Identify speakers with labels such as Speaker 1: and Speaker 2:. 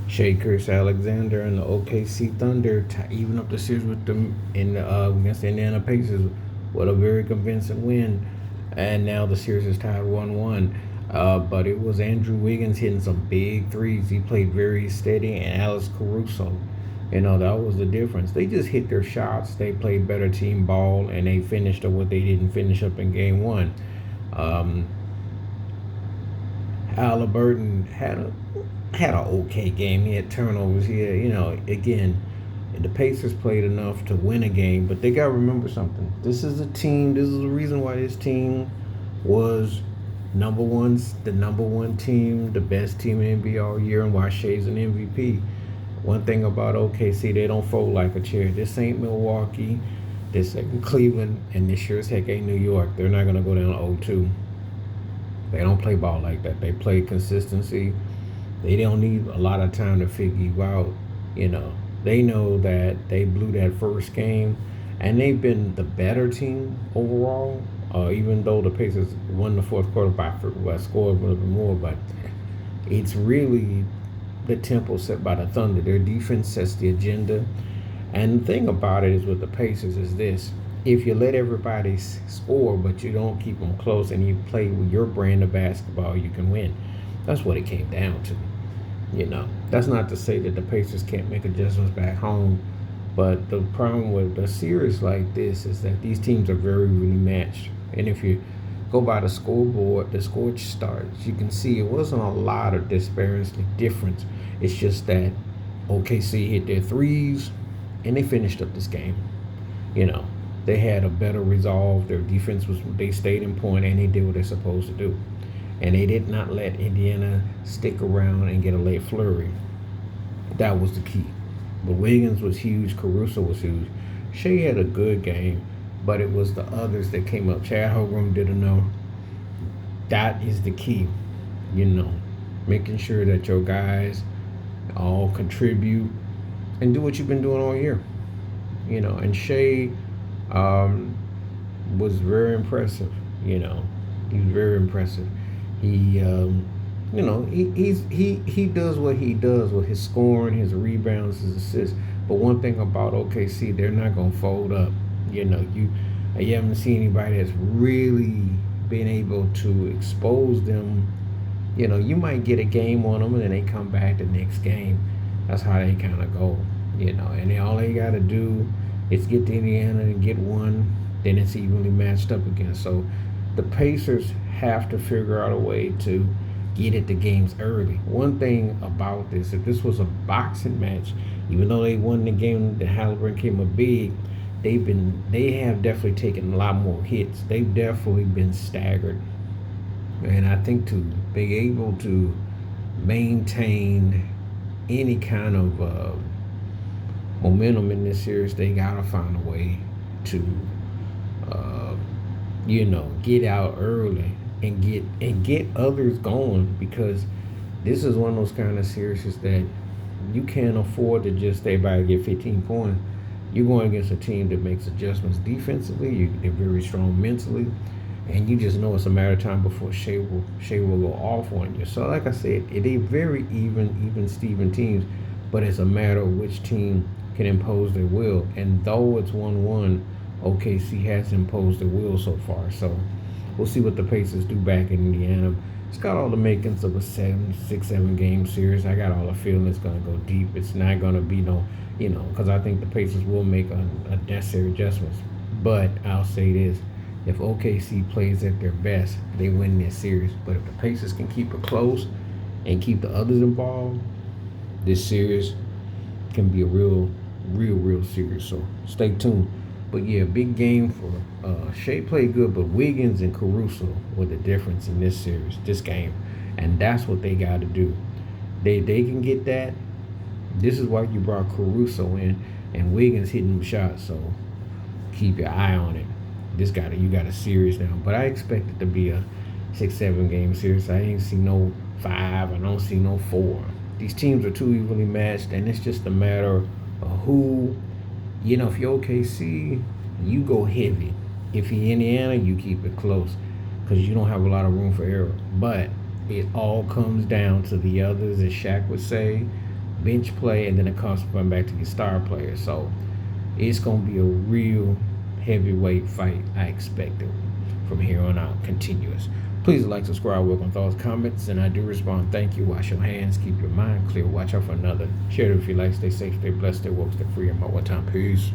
Speaker 1: Shea Alexander and the OKC Thunder even up the series with them in against the Indiana Pacers with a very convincing win, and now the series is tied 1-1. But it was Andrew Wiggins hitting some big threes. He played very steady, and Alex Caruso. That was the difference. They just hit their shots. They played better team ball, and they finished up what they didn't finish up in game one. Um, Halliburton had an okay game. He had turnovers. Again, the Pacers played enough to win a game, but they got to remember something. This is a team. This is the reason why this team was the number one team, the best team in NBA all year, and why Shea's an MVP. One thing about OKC, they don't fold like a chair. This ain't Milwaukee, this ain't Cleveland, and this sure as heck ain't New York. They're not gonna go down 0-2. They don't play ball like that. They play consistency. They don't need a lot of time to figure you out. They know that they blew that first game, and they've been the better team overall. Even though the Pacers won the fourth quarter by scored a little bit more, but it's really the tempo set by the Thunder. Their defense sets the agenda. And the thing about it is with the Pacers is this: if you let everybody score, but you don't keep them close, and you play with your brand of basketball, you can win. That's what it came down to. That's not to say that the Pacers can't make adjustments back home, but the problem with a series like this is that these teams are very, really matched. And if you go by the scoreboard, the score starts, you can see it wasn't a lot of disparity difference. It's just that OKC hit their threes and they finished up this game. They had a better resolve. Their defense they stayed in point and they did what they're supposed to do. And they did not let Indiana stick around and get a late flurry. That was the key. But Wiggins was huge. Caruso was huge. Shea had a good game, but it was the others that came up. Chad Holmgren did enough. That is the key. Making sure that your guys all contribute and do what you've been doing all year. And Shea was very impressive. He was very impressive. He he does what he does with his scoring, his rebounds, his assists. But one thing about OKC, they're not gonna fold up. You haven't seen anybody that's really been able to expose them. You might get a game on them and then they come back the next game. That's how they kind of go. And all they got to do is get to Indiana and get one. Then it's evenly matched up again. So the Pacers have to figure out a way to get at the games early. One thing about this, if this was a boxing match, even though they won the game, the Halliburton came up big. They have definitely taken a lot more hits. They've definitely been staggered, and I think to be able to maintain any kind of momentum in this series, they gotta find a way to, get out early and get others going, because this is one of those kind of series that you can't afford to just stay by and get 15 points. You're going against a team that makes adjustments defensively. They're very strong mentally, and you just know it's a matter of time before Shea will go off on you. So, like I said, they're very even Steven teams, but it's a matter of which team can impose their will. And though it's 1-1, OKC has imposed their will so far. So we'll see what the Pacers do back in Indiana. It's got all the makings of a 7 game series. I got all the feeling it's going to go deep. It's not going to be because I think the Pacers will make a necessary adjustments. But I'll say this: if OKC plays at their best, they win this series. But if the Pacers can keep it close and keep the others involved, this series can be a real series. So stay tuned. But yeah, big game for Shea played good, but Wiggins and Caruso were the difference in this series, this game. And that's what they got to do. They can get that. This is why you brought Caruso in and Wiggins hitting them shots. So keep your eye on it. You got a series now. But I expect it to be a 6-7 game series. I ain't see no 5. I don't see no 4. These teams are too evenly matched, and it's just a matter of who. If you're OKC, you go heavy. If you're Indiana, you keep it close because you don't have a lot of room for error. But it all comes down to the others, as Shaq would say. bench play, and then it comes from back to your star player. So it's gonna be a real heavyweight fight. I expect it from here on out, continuous. Please like, subscribe, welcome thoughts, comments, and I do respond. Thank you. Wash your hands, keep your mind clear, watch out for another. Share it if you like. Stay safe, stay blessed, stay woke, stay free, and more time. Peace.